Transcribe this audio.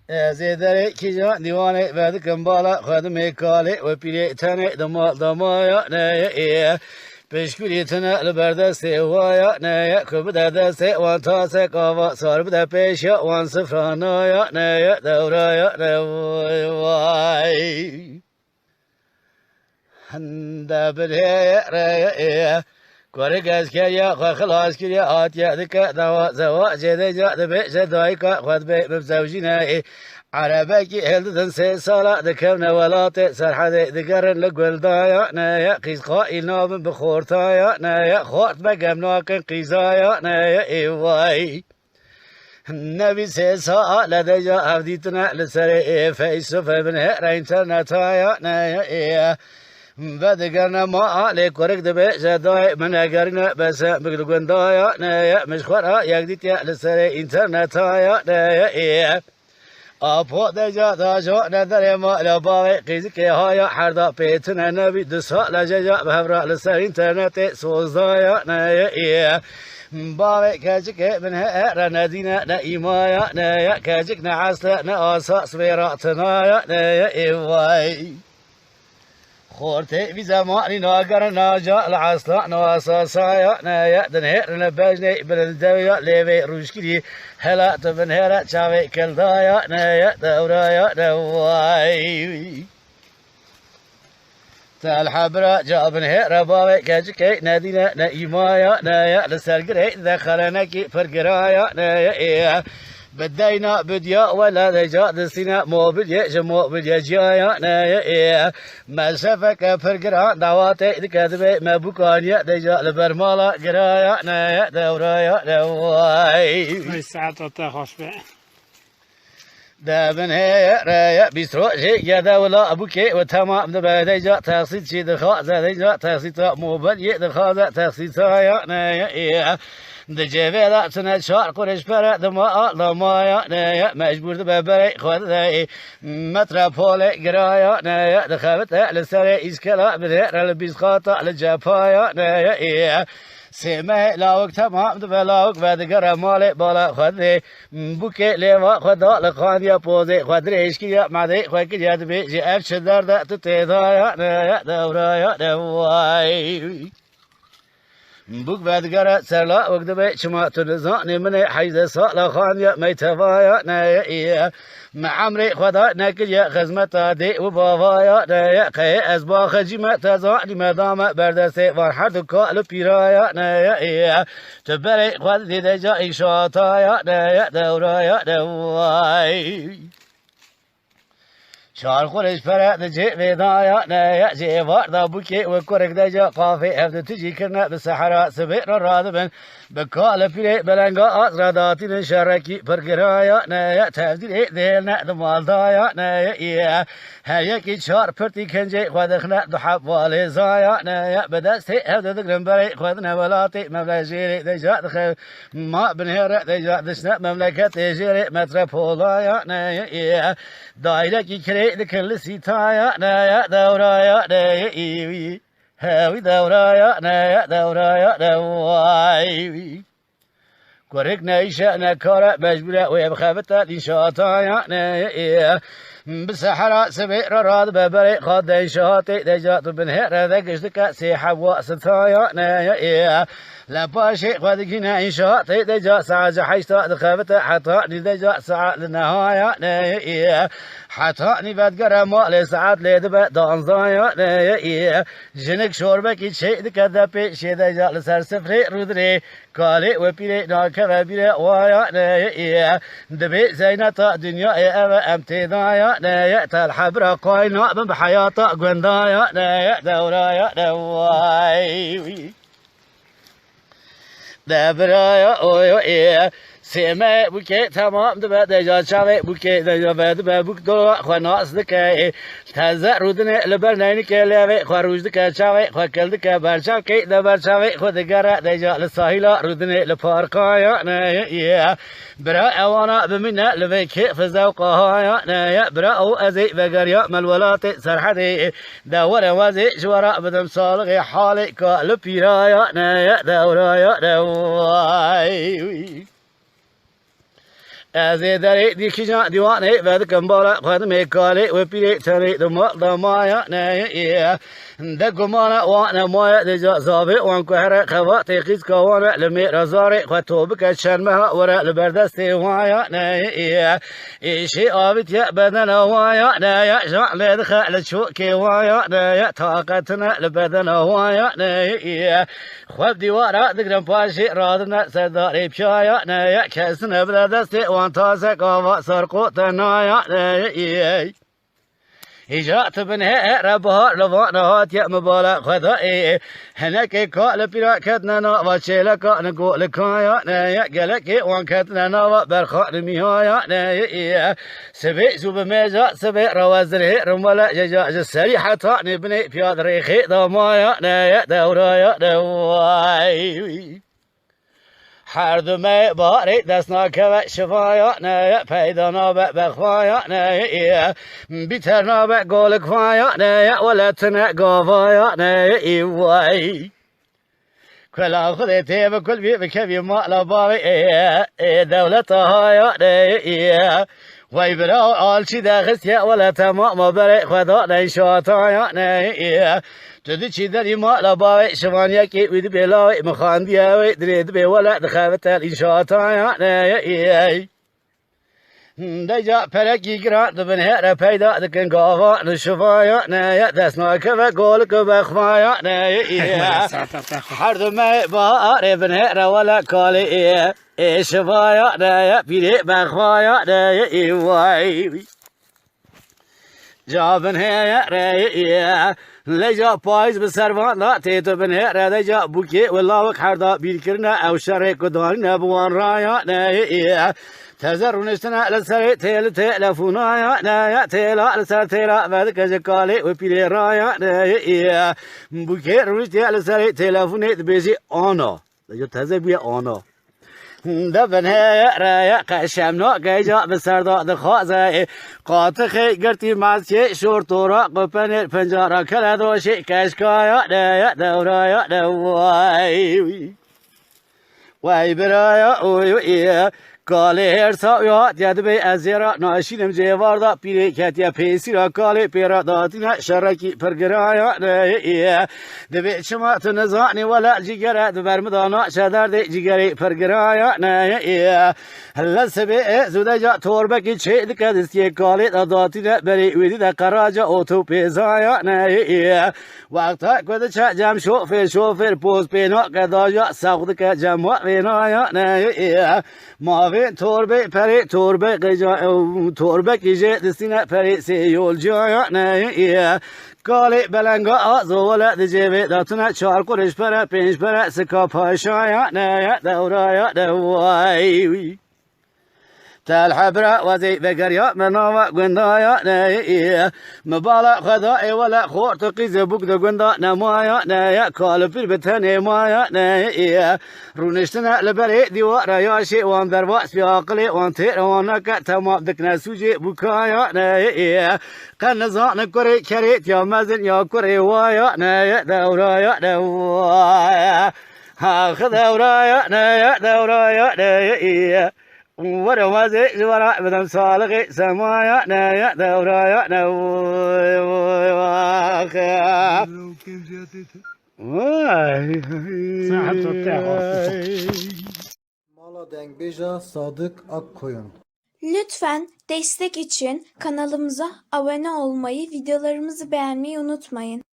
زیدره کجا دیوانه بعد کمبالا خدمه کاله و پیری تنه دمایا نه پشکوری تنه لبردست وایا نه خوب دست وان تاس کاوا سار بده پیش وان سفرانایا نه دورایا نه وای هنده بله رای کارگاز کیا خلاص کیا آتیا دکا دوا زوا جده جا دبی جدای کا خود به مزوجینه عربه کی هلدن سه سالا دکم نولات سرحد دگرن لگل دایا نه قیز قائل نابن بخورتایا نه خورت بگم ناکن قیزایا نه ایوای نبی سه سال دجا افدیتنا لسر فیسوف بن هر اینترنت آیا نه بدگرنا ما على كورك دبي جداي من أجرنا بس بقولن دايا نيا مش خورا يقديت يا لسر إنترنت يا نيا أبو دجا دجا ندري ما لباوي قيزك هايا حردا بيتنا نبي دسا لجا بهبرا لسر إنترنت سوزايا نيا باوي كاجك من هر ندينا نايمايا نيا كاجك نعسل ناسا سويراتنا يا نيا إيواي خورتي في زماني ناقر ناجا العصلا نواسا سايا نايا دنهر نباجني بلدويا ليبي روشكري هلا تبنهر شاوي كالدايا نايا دورايا نواي تالحبرا جابنهر باوي كاجكي نادينا نايمايا نايا لسرقري دخلناكي فرقرايا نايا بدينا بديا ولا دجا دسينا موبيليا جموبيليا جايا نايا ما شافك فرقرا دعواتي دكاتبه ما بوكانيا دجا لبرمالا قرايا نايا دورايا نواي الساعة تخش بقى دابن هي رايا بيسروجي يا دولا ابوكي وتمام دبا تخصيص شي دخا دجا تخصيص موبيليا دخا تخصيص يا نايا دجاجة سنة شهر قريش برا دماء ضمايا نايا مجبور دبابري خود ذاي متروبولي قرايا نايا دخلت لسري إسكالا بدهر البيسقاطة لجابايا نايا سمه لاوك تمام دبلاوك بدقر مالي بالا خود ذي بوكي ليوا خدا لقانيا بوزي خود ريشكيا معدي خود كجاد بيجي أفش درد تتيضايا نايا دورايا دواي بوك بدقرة سرلا وقدبي شما تنزاني من حيز صالة خانيا ميتفايا نايا مع عمري خدا ناكل يا خزمة دي وبابايا نايا قي أزبا خجيمة تزاني مدام بردسي وارحد كالو بيرايا نايا تبري خد دي دجا إيشاتايا نايا دورايا نواي شال خورش فرد جي بدايا نايا جي واردا بوكي وكورك دجا قافي هفد تجي كرنا بالصحراء سبير رادبن بكال بيري بلنغا أزراداتي نشاركي فرقرايا نايا تفديري ديلنا دمال دايا نايا هيا كي شار برتي كنجي خودخنا دحب واليزايا نايا بدستي هفد دقلنبري خودنا ولاتي مملجيري دجا دخل ما بنهر دجا دشنا مملكة جيري متروبولايا نايا دايلكي كري لكل سيتايا نايا دورايا نايا إيوي هاوي دورايا نايا دورايا نواي كورك نايشا نكارا مجبورة ويبخابتا لنشاطايا نايا بالصحراء سبير راد ببري خاد إنشاطي دجات بنهر ذاكش دكا سيحا واسطايا نايا لباشي خادقنا إنشاطي دجا ساعة حيشتا دخابتا حتى دجا ساعة لنهايا نايا حتى نبات قرما لساعات ليدبا دانزايا نايا جنك شوربك شيء دكا دبي شي دجا لسر سفري رودري كالي وبيري ناكا وبيري وايا نايا دبي زينتا دنيا اوا امتدايا نايا تالحبرا قاينا بحياتا قوندايا نايا دورايا نواي دبرايا اويو ايه سمه بوكي تمام دبا دجا شاوي بوكي دجا دبا بوك دو خناس دكاي تازه رودنه لبرنين كلاوي خروج دكا شاوي خكل دكا برشاو كي دبر شاوي خود غرا دجا لساحيلا رودنه لباركايا نايا برا اوانا بمنا لبيك فزوقها نايا برا او ازي بغريا ملولات سرحدي دور وازي جورا بدم صالغ حالي كالبيرايا نايا دورايا دواي ازدری دیکجا دیوانه ودکم بالا خدمه کالی و پیری تری دمایا نه دگمانا وانا مایا دجا زابي وانكهر خوات قيس كوانا لمي رزاري خطوبك شرمها ورا لبردست وايا نايا شي آبت يا بدنا وايا نايا شعل دخل شوكي وايا نايا طاقتنا لبدنا وايا نايا خب ديوارا دقرم باشي رادنا سرداري بشايا نايا كسنا بردست وانتاسك وفا سرقوت نايا نايا إجات بنها ربها لفانات يا مبالا خدائي هناك كال بيرا كتنا وشيلك نقول كايا نايا قالك وان كتنا برخان ميايا نايا سبي زوب ميزا سبي روازره رملا جاج سريحة نبني في ريخي ضمايا نايا دورايا دواي هر دمه باری دستناک و شفایا نه پیدا نابه بخوایا نه بیتر نابه گل خوایا نه ولتن گاوایا نه وای کلا خودتی و کل بی بکبی مالا باوی دولت هایا نه وای برا آلچی دخست یا ولت ما بری خدا نشاتایا نه تدي شي دري ما لباوي شوانيك ويد بلاوي مخانديا وي دريد بي ولا دخلت الانشاءات يا دجا فرقي قران دبن هره پیدا دكن غاوا نشفايا نيا دسناك وقولك بخفايا نيا هر دم بار بن هره ولا كالي شفايا نيا بيري بخفايا نيا واي جابن هيا ريا لجا پایز به سروان لا تیتو بنه ردجا بوکی والله وک حردا بیرکرنا او شرک داری نبوان رایا نه تزرونشتنا لسری تلفونایا نه تلا لسر تلا بعد کجکالی و پیری رایا نه بوکی رونشتی لسری تلفونی بیزی آنا لجا تزر بیا آنا دبن هيا رايا قشمنا جيجا بسردا دخازه قاطخي قرتي ماسي شورتورا قبن فنجارا كلا دوشي كشكايا نايا دورايا نواي واي برايا اوي کاله هرسا یاد یاد به ازیرا ناشینم جواردا پیری کتیا پیسیرا کاله پیرا داتینا شرکی پرگرایا نه دبی شما تنزانی ولا جگره دبر مدانا شدر دی جگری پرگرایا نه هلا سبی زودا توربکی چه دکدستی کاله داتینا بری ویدی دقراجا اوتو پیزایا نه وقتا کد چه جم شوفر پوز پینا قداجا ساخت که جمع وینایا نه ماوی توربه پری توربه قجا توربه کیجه دستینه پری سیول جایا نه کالی بلنگا آزوله دجیبه داتونه چار کرش پره پنج پره سکا پاشایا نه دورایا دوای تال حبرة وزي بقريا مناوة قندايا نايا مبالا خدائي ولا خور تقيز بوك دا قندا نمايا نايا كالبير بتهني مايا نايا رونشتنا لبري ديوارا ياشي وان درواس بياقلي وان تير وانكا تمام دكنا سوجي بوكايا نايا قنزان كوري كريت يا مزن يا كوري وايا نايا دورايا دوايا هاخ دورايا نايا دورايا نايا ورمزي جورا بدم صالغي سمايا نايا دورايا نواخيا Mala Dengbeja Sadık Akkoyun. Lütfen destek için kanalımıza abone olmayı, videolarımızı beğenmeyi unutmayın.